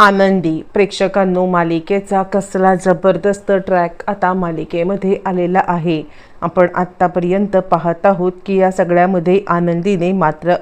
आनंदी प्रेक्षकांनो, मालिकेचा कसला जबरदस्त ट्रॅक आता मालिकेमध्ये आलेला आहे। आपण आत्तापर्यंत पाहत आहोत की या सगळ्यामध्ये आनंदीने मात्र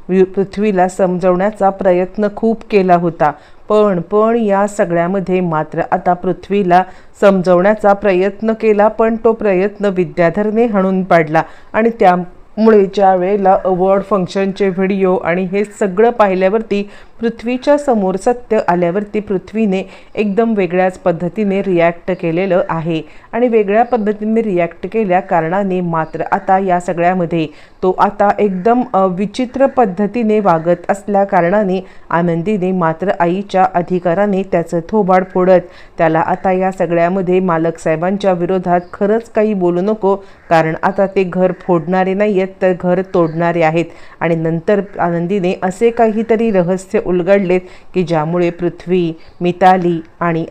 पृथ्वीला समजवण्याचा प्रयत्न खूप केला होता, पण या सगळ्यामध्ये मात्र आता पृथ्वीला समजवण्याचा प्रयत्न केला, पण तो प्रयत्न विद्याधरने हाणून पाडला। आणि त्यामुळे ज्या वेळेला अवॉर्ड फंक्शनचे व्हिडिओ आणि हे सगळं पाहिल्यावरती पृथ्वीच्या समोर सत्य आल्यावरती पृथ्वीने एकदम वेगळ्याच पद्धतीने रिॲक्ट केलेलं आहे। आणि वेगळ्या पद्धतीने रिॲक्ट केल्या कारणाने मात्र आता या सगळ्यामध्ये तो आता एकदम विचित्र पद्धतीने वागत असल्या कारणाने आनंदीने मात्र आईच्या अधिकाराने त्याचं थोबाड फोडत त्याला आता या सगळ्यामध्ये मालक साहेबांच्या विरोधात खरंच काही बोलू नको, कारण आता ते घर फोडणारे नाही आहेत तर घर तोडणारे आहेत। आणि नंतर आनंदीने असे काहीतरी रहस्य उलगडलेत की ज्यामुळे पृथ्वी, मिताली आणि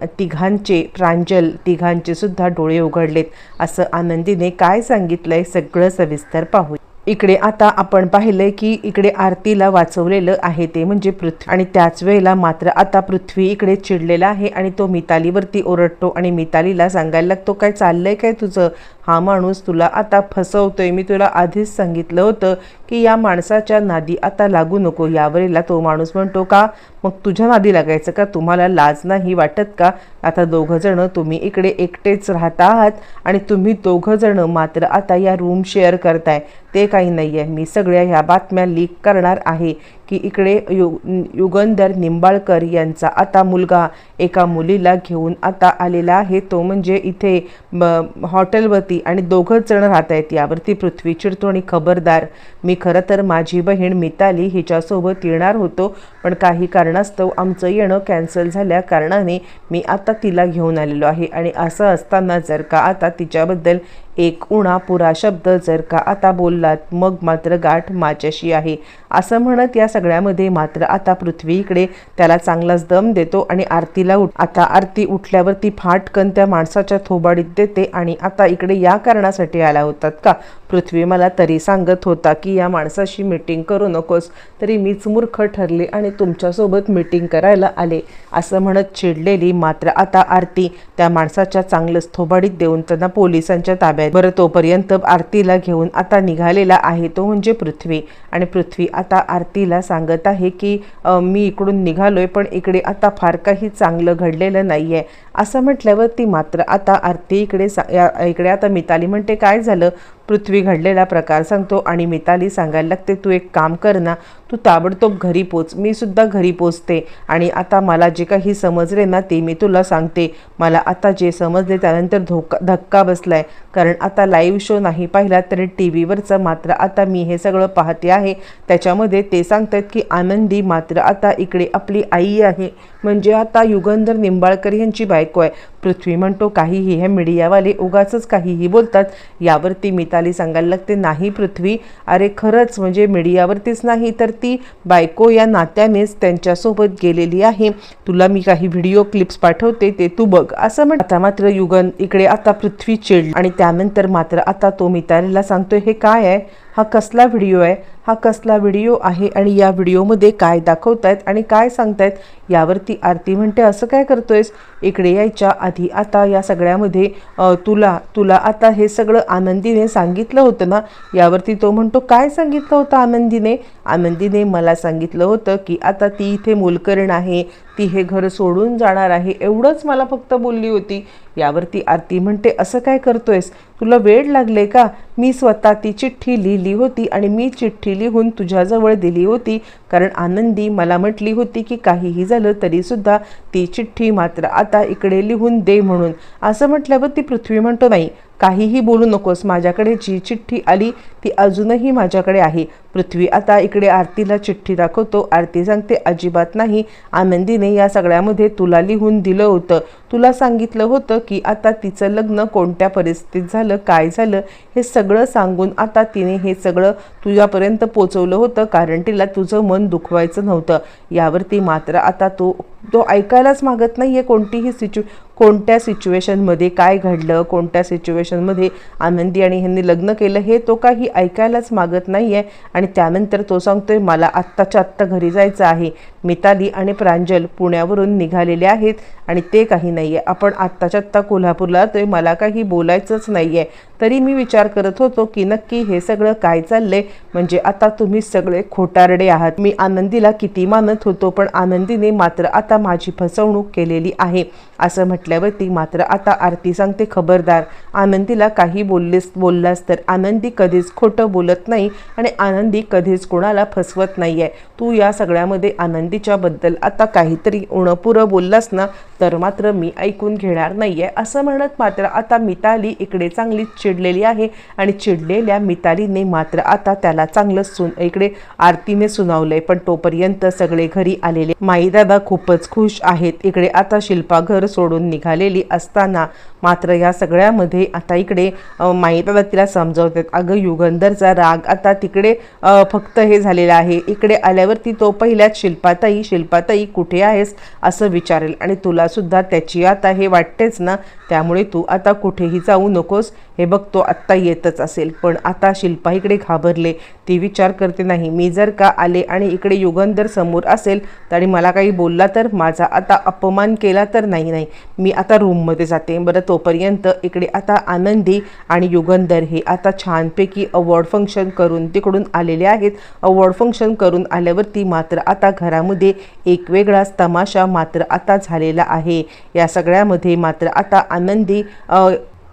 प्रांजल तिघांचे सुद्धा डोळे उघडलेत। असं आनंदीने काय सांगितलंय सगळं सविस्तर पाहू। इकडे आता आपण पाहिलंय की इकडे आरतीला वाचवलेलं आहे ते म्हणजे पृथ्वी, आणि त्याच वेळेला मात्र आता पृथ्वी इकडे चिडलेला आहे आणि तो मितालीवरती ओरडतो आणि मितालीला सांगायला लागतो, काय चाललंय काय तुझं? हा माणूस तुला आता फसवतोय, मी तुला आधीच सांगितलं होतं की या माणसाच्या नादी आता लागू नको। यावेळेला तो माणूस म्हणतो, का मग तुझ्या नादी लागायचं का? तुम्हाला लाज नाही वाटत का? आता दोघं जण तुम्ही इकडे एकटेच राहता आहात आणि तुम्ही दोघं जण मात्र आता या रूम शेअर करताय, ते काही नाही आहे। मी सगळ्या ह्या बातम्या लीक करणार आहे की इकडे युगंधर निंबाळकर यांचा आता मुलगा एका मुलीला घेऊन आता आलेला आहे, तो म्हणजे इथे हॉटेलवरती, आणि दोघंच जण राहत आहेत। यावरती पृथ्वी चिडतो आणि खबरदार, मी खरं तर माझी बहीण मिताली हिच्यासोबत येणार होतो, पण काही कारणास्तव आमचं येणं कॅन्सल झाल्या कारणाने मी आता तिला घेऊन आलेलो आहे। आणि असं असताना जर का आता तिच्याबद्दल एक उणा पुरा शब्द जर का आता बोललात मग मात्र गाठ माझ्याशी आहे, असं म्हणत या सगळ्यामध्ये मात्र आता पृथ्वी इकडे त्याला चांगलाच दम देतो आणि आरतीला आता आरती उठल्यावरती फाटकन त्या माणसाच्या थोबाडीत देते। आणि आता इकडे या कारणासाठी आला होतात का? पृथ्वी मला तरी सांगत होता की या माणसाशी मीटिंग करू नकोस, तरी मीच मूर्ख ठरले आणि तुमच्यासोबत मीटिंग करायला आले, असं म्हणत चिडलेली मात्र आता आरती त्या माणसाच्या चांगलंच थोबाडीत देऊन त्यांना पोलिसांच्या ताब्यात। बरं, तोपर्यंत आरतीला घेऊन आता निघालेला आहे तो म्हणजे पृथ्वी, आणि पृथ्वी आता आरतीला सांगत आहे की मी इकडून निघालोय पण इकडे आता फार काही चांगलं घडलेलं नाहीये, असं म्हटल्यावरती मात्र आता आरती इकडे आता मिताली म्हणते, काय झालं? पृथ्वी घडलेला प्रकार सांगतो आणि मिताली सांगायला लागते, तू एक काम कर ना, तू ताबडतोब घरी पोच, मी सुद्धा घरी पोचते आणि आता मला जे काही समजले ना ते मी तुला सांगते। मला आता जे समजले त्यानंतर धक्का बसलाय, कारण आता लाईव्ह शो नाही पाहिला तरी टी व्हीवरचं मात्र आता मी हे सगळं पाहते आहे। त्याच्यामध्ये ते सांगतात की आनंदी मात्र आता इकडे आपली आई आहे, म्हणजे आता युगंधर निंबाळकर यांची बायको आहे। पृथ्वी म्हणतो, काहीही हे मीडियावाले उगाचच काहीही बोलतात। यावरती मिताली सांगायला लागते, नाही पृथ्वी, अरे खरंच म्हणजे मीडियावरतीच नाही तर ती बायको या नात्यानेच त्यांच्यासोबत गेलेली आहे, तुला मी काही व्हिडिओ क्लिप्स पाठवते ते तू बघ, असं म्हणत आता मात्र इकडे आता पृथ्वी चिडली आणि त्यानंतर मात्र आता तो मितालीला सांगतोय, हे काय आहे? हा कसला व्हिडिओ आहे? हा कसला व्हिडिओ आहे आणि या व्हिडिओमध्ये काय दाखवतायत आणि काय सांगतायत? यावरती आरती म्हणते, असं काय करतोयस? इकडे यायच्या आधी आता या सगळ्यामध्ये तुला आता हे सगळं आनंदीने सांगितलं होतं ना? यावरती तो म्हणतो, काय सांगितलं होतं आनंदीने? आनंदीने मला सांगितलं होतं की आता ती इथे मोलकरीण आहे, ती हे घर सोडून जाणार आहे, एवढंच मला फक्त बोलली होती। यावरती आरती म्हणते, असं काय करतोयस? तुला वेळ लागले का? मी स्वतः ती चिठ्ठी लिहिली होती आणि मी चिठ्ठी लिहून तुझ्याजवळ दिली होती, कारण आनंदी मला म्हटली होती की काहीही झालं तरी सुद्धा ती चिठ्ठी मात्र आता इकडे लिहून दे म्हणून। असं म्हटल्यावर ती पृथ्वी म्हणतो, नाही काहीही बोलू नकोस, माझ्याकडे जी चिठ्ठी आली ती अजूनही माझ्याकडे आहे। पृथ्वी आता इकडे आरतीला चिठ्ठी दाखवतो, आरती सांगते, अजिबात नाही, आनंदीने या सगळ्यामध्ये तुला लिहून दिलं होतं, तुला सांगितलं होतं की आता तिचं लग्न कोणत्या परिस्थितीत झालं, काय झालं हे सगळं सांगून आता तिने हे सगळं तुझ्यापर्यंत पोचवलं होतं, कारण तिला तुझं मन दुखवायचं नव्हतं। यावरती मात्र आता तो तो ऐकायलाच मागत नाहीये कोणतीही कोणत्या सिच्युएशनमध्ये काय घडलं, कोणत्या सिच्युएशनमध्ये आनंदी आणि ह्यांनी लग्न केलं हे तो काही ऐकायलाच मागत नाहीये. आणि त्यानंतर तो सांगतोय मला आत्ताच्या आत्ता घरी जायचं आहे. मिताली आणि प्रांजल पुण्यावरून निघालेले आहेत आणि ते काही नाहीये. आपण आत्ताच्या आत्ता कोल्हापूरला तर मला काही बोलायचंच नाहीये. तरी मी विचार करत होतो की नक्की हे सगळं काय चाललंय. म्हणजे आता तुम्ही सगळे खोटारडे आहात. मी आनंदीला किती मानत होतो, पण आनंदीने मात्र आता माझी फसवणूक केलेली आहे असं म्हटल्यावरती मात्र आता आरती सांगते खबरदार, आनंदीला काही बोललास तर आनंदी कधीच खोटं बोलत नाही आणि आनंदी कधीच कोणाला फसवत नाहीये. तू या सगळ्यामध्ये आनंदीच्या बद्दल आता काहीतरी उणपुरं बोललास ना तर मात्र मी ऐकून घेणार नाहीये असं म्हणत मात्र आता मिताली इकडे चांगलीच चिडलेली आहे. आणि चिडलेल्या मितालीने मात्र आता त्याला चांगलं इकडे आरतीने सुनावलंय. पण तोपर्यंत सगळे घरी आलेले माईदादा खूपच खुश आहेत. इकडे आता शिल्पा घर सोडून निघालेली असताना मात्र या सगळ्यामध्ये आता इकडे माईदादा तिला समजावतात, अगं युगंधरचा राग आता तिकडे फक्त हे झालेला आहे. इकडे आल्यावरती तो पहिल्याच शिल्पाताई कुठे आहेस असं विचारेल आणि तुला सुद्धा त्याची आता हे वाटतेच ना, त्यामुळे तू आता कुठेही जाऊ नकोस. हे बघ तो आत्ता येतच असेल. पण आता शिल्पा इकडे घाबरले. ती विचार करते नाही मी जर का आले आणि इकडे युगंधर समोर असेल आणि मला काही बोलला तर, माझा आता अपमान केला तर नाही मी आता रूममध्ये जाते. बरं तोपर्यंत इकडे आता आनंदी आणि युगंधर हे आता छानपैकी अवॉर्ड फंक्शन करून तिकडून आलेले आहेत. अवॉर्ड फंक्शन करून आल्यावरती मात्र आता घरामध्ये एक वेगळाच तमाशा मात्र आता झालेला आहे. या सगळ्यामध्ये मात्र आता आनंदी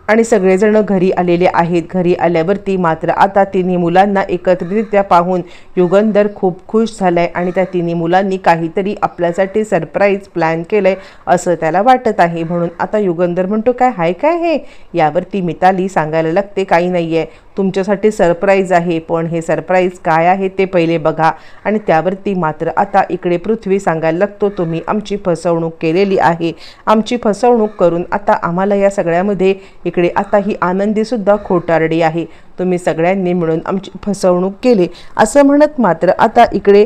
आणि सगळेजण घरी आलेले आहेत. घरी आल्यावरती मात्र आता तिन्ही मुलांना एकत्रितरित्या पाहून युगंधर खूप खुश झालाय आणि त्या तिन्ही मुलांनी काहीतरी आपल्यासाठी सरप्राईज प्लॅन केलंय असं त्याला वाटत आहे. म्हणून आता युगंधर म्हणतो काय हे. यावरती मिताली सांगायला लागते काही नाहीये, तुमच्यासाठी सरप्राईज आहे, पण हे सरप्राईज काय आहे ते पहिले बघा. आणि त्यावरती मात्र आता इकडे पृथ्वी सांगायला लागतो तुम्ही आमची फसवणूक केलेली आहे. आमची फसवणूक करून आता आम्हाला या सगळ्यामध्ये इकडे आता ही आनंदी सुद्धा खोटारडी आहे. तुम्ही सगळ्यांनी मिळून आमची फसवणूक केली असं म्हणत मात्र आता इकडे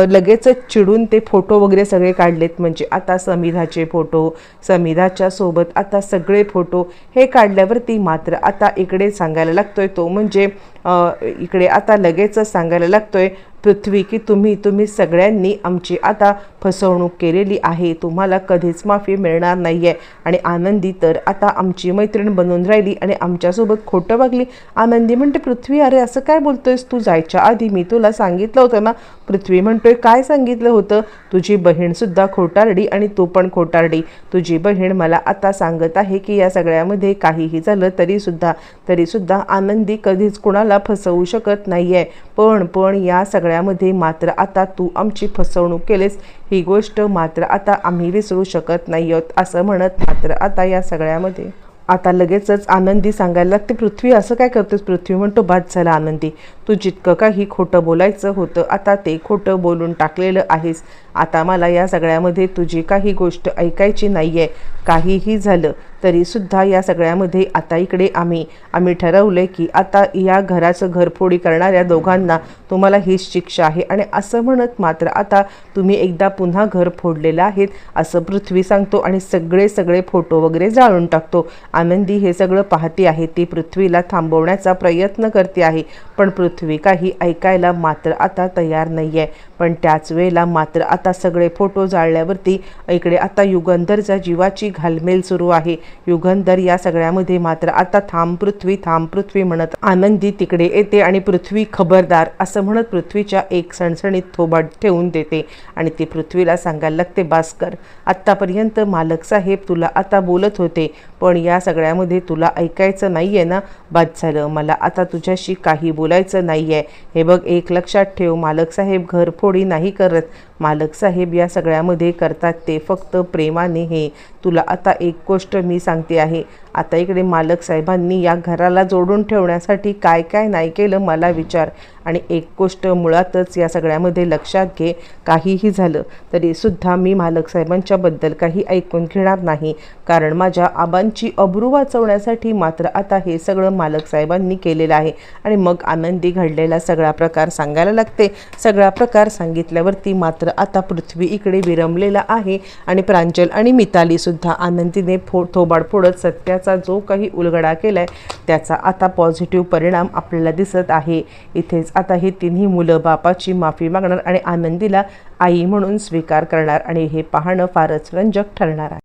लगेचच चिडून ते फोटो वगैरे सगळे काढलेत. म्हणजे आता समिधाचे फोटो, समिधाच्या सोबत आता सगळे फोटो हे काढल्यावरती मात्र आता इकडे सांगायला लागतोय तो म्हणजे इकडे आता लगेचच सांगायला लागतोय पृथ्वी की तुम्ही सगळ्यांनी आमची आता फसवणूक केलेली आहे. तुम्हाला कधीच माफी मिळणार नाहीये. आणि आनंदी तर आता आमची मैत्रीण बनून राहिली आणि आमच्यासोबत खोटं वागली. आनंदी म्हणते पृथ्वी अरे असं काय बोलतोयस तू, जायच्या आधी मी तुला सांगितलं होतं ना. पृथ्वी म्हणतोय काय सांगितलं होतं, तुझी बहीण सुद्धा खोटारडी आणि तू पण खोटारडी. तुझी बहीण मला आता सांगत आहे की या सगळ्यामध्ये काहीही झालं तरी सुद्धा आनंदी कधीच कोणाला फसवू शकत नाहीये. पण या सगळ्यामध्ये मात्र आता तू आमची फसवणूक केलीस ही गोष्ट मात्र आता आम्ही विसरू शकत नाही आहोत असं म्हणत मात्र आता या सगळ्यामध्ये आता लगेचच आनंदी सांगायला लागते पृथ्वी असं काय करतोस. पृथ्वी म्हणतो बाद झाला आनंदी, तू जितकं काही खोटं बोलायचं होतं आता ते खोटं बोलून टाकलेलं आहेस. आता मला या सगळ्यामध्ये तुझी काही गोष्ट ऐकायची नाहीये. काहीही झालं तरी सुद्धा या सगळ्यामध्ये आता इकडे आम्ही ठरवलंय की आता या घराचं घरफोडी करणाऱ्या दोघांना तुम्हाला हीच शिक्षा आहे. आणि असं म्हणत मात्र आता तुम्ही एकदा पुन्हा घर फोडलेलं आहे असं पृथ्वी सांगतो आणि सगळे फोटो वगैरे जाळून टाकतो. आनंदी हे सगळं पाहते आहे. ती पृथ्वीला थांबवण्याचा प्रयत्न करते आहे पण पृथ्वी काही ऐकायला मात्र आता तयार नाहीये. पण त्याच वेळेला मात्र आता सगळे फोटो जाळल्यावरती इकडे आता युगंधरच्या जीवाची घालमेल सुरू आहे. युगंधर या सगळ्यामध्ये मात्र आता थांब पृथ्वी म्हणत आनंदी तिकडे येते आणि पृथ्वी खबरदार असं म्हणत पृथ्वीच्या एक सणसणीत थोबाड ठेवून देते. आणि ती पृथ्वीला सांगायला लागते भास्कर आत्तापर्यंत मालक साहेब तुला आता बोलत होते पण या सगळ्यामध्ये तुला ऐकायचं नाहीये ना. बाद झालं, मला आता तुझ्याशी काही बोलायचं नाहीये. हे बघ एक लक्षात ठेव, मालक साहेब घरफोडी नाही करत. मालक साहेब या सगळ्यामध्ये करतात ते फक्त प्रेमाने. हे तुला आता एक गोष्ट मी सांगते आहे, आता इकडे मालक साहेबांनी या घराला जोडून ठेवण्यासाठी काय काय नाही केलं मला विचार. आणि एक गोष्ट मुळातच या सगळ्यामध्ये लक्षात घे, काहीही झालं तरी सुद्धा मी मालक साहेबांच्याबद्दल काही ऐकून घेणार नाही. कारण माझ्या आबांची अब्रू वाचवण्यासाठी मात्र आता हे सगळं मालक साहेबांनी केलेलं आहे. आणि मग आनंदी घडलेला सगळा प्रकार सांगायला लागते. सगळा प्रकार सांगितल्यावरती मात्र आता पृथ्वी इकडे विरमलेला आहे आणि प्रांजल आणि मिताली सुद्धा आनंदीने थोबाड फोडत सत्याचा जो काही उलगडा केलाय त्याचा आता पॉझिटिव्ह परिणाम आपल्याला दिसत आहे। इथेच आता ही तिन्ही मुलं बापाची माफी मागणार आणि आनंदीला आई म्हणून स्वीकार करणार आणि हे पाहणं फारच रंजक ठरणार आहे।